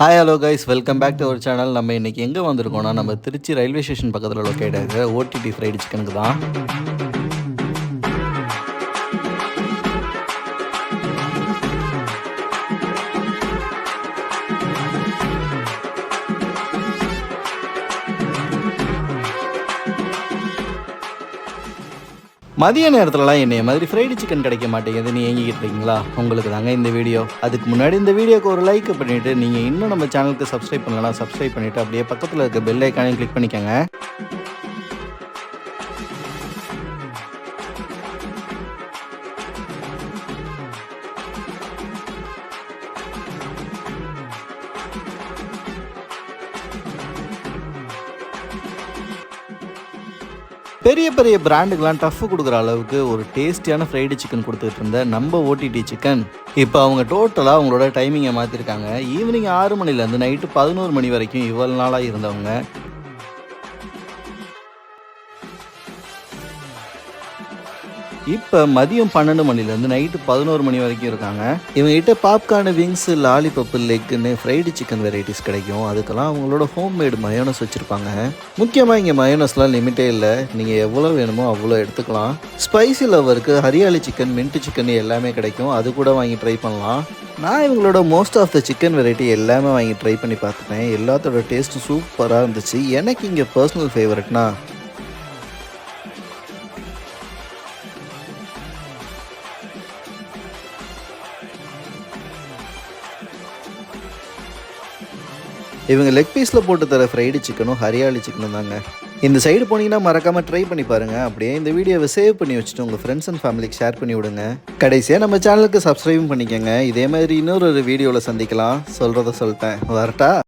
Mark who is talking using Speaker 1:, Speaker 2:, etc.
Speaker 1: Hi hello guys welcome back to our channel. நம்ம இன்றைக்கி எங்கே வந்திருக்கோம்னா நம்ம திருச்சி ரயில்வே ஸ்டேஷன் பக்கத்தில் லொக்கேட் ஆகிற ஓடிடி ஃப்ரைடு சிக்கனுக்கு தான். மதிய நேரத்துலலாம் என்னைய மாதிரி ஃப்ரைடு சிக்கன் கிடைக்க மாட்டேங்குது, நீ ஏங்கிக்கிட்டு இருக்கீங்களா? உங்களுக்கு தாங்க இந்த வீடியோ. அதுக்கு முன்னாடி இந்த வீடியோக்கு ஒரு லைக் பண்ணிவிட்டு, நீங்கள் இன்னும் நம்ம சேனலுக்கு சப்ஸ்கிரைப் பண்ணலாம், சப்ஸ்கிரைப் பண்ணிவிட்டு அப்படியே பக்கத்தில் இருக்க பெல் ஐக்கானையும் கிளிக் பண்ணிக்கோங்க. பெரிய பெரிய பிராண்டுக்கெலாம் டஃப் கொடுக்குற அளவுக்கு ஒரு டேஸ்டியான ஃப்ரைடு சிக்கன் கொடுத்துட்டு இருந்த நம்ம ஓடிடி சிக்கன் இப்போ அவங்க டோட்டலாக அவங்களோட டைமிங்கை மாற்றிருக்காங்க. ஈவினிங் 6 மணிலேருந்து நைட்டு 11 மணி வரைக்கும் இவ்வளோ நாளாக இருந்தவங்க இப்போ மதியம் 12 மணிலேருந்து நைட்டு 11 மணி வரைக்கும் இருக்காங்க. இவங்ககிட்ட பாப்கார்னு, விங்ஸு, லாலிபப்பு, லெக்குன்னு ஃப்ரைடு சிக்கன் வெரைட்டிஸ் கிடைக்கும். அதுக்கெல்லாம் அவங்களோட ஹோம்மேடு மயோனஸ் வச்சுருப்பாங்க. முக்கியமாக இங்கே மயோனஸ்லாம் லிமிட்டே இல்லை, நீங்கள் எவ்வளோ வேணுமோ அவ்வளோ எடுத்துக்கலாம். ஸ்பைசி லவருக்கு ஹரியாலி சிக்கன், மின்ட்டு சிக்கன் எல்லாமே கிடைக்கும், அது கூட வாங்கி ட்ரை பண்ணலாம். நான் இவங்களோட most of the chicken variety எல்லாமே வாங்கி ட்ரை பண்ணி பார்த்துட்டேன். எல்லாத்தோட டேஸ்ட்டும் சூப்பராக இருந்துச்சு. எனக்கு இங்கே பர்சனல் ஃபேவரட்னா இவங்க லெக் பீஸில் போட்டு தர ஃப்ரைடு சிக்கனும் ஹரியாலி சிக்கனும் தாங்க. இந்த சைடு போனீங்கன்னா மறக்காமல் ட்ரை பண்ணி பாருங்கள். அப்படியே இந்த வீடியோவை சேவ் பண்ணி வச்சுட்டு உங்கள் ஃப்ரெண்ட்ஸ் அண்ட் ஃபேமிலிக்கு ஷேர் பண்ணி விடுங்க. கடைசியாக நம்ம சேனலுக்கு சப்ஸ்கிரைபும் பண்ணிக்கோங்க. இதே மாதிரி இன்னொரு வீடியோவில் சந்திக்கலாம். சொல்கிறத சொல்லிட்டேன், வரட்டா?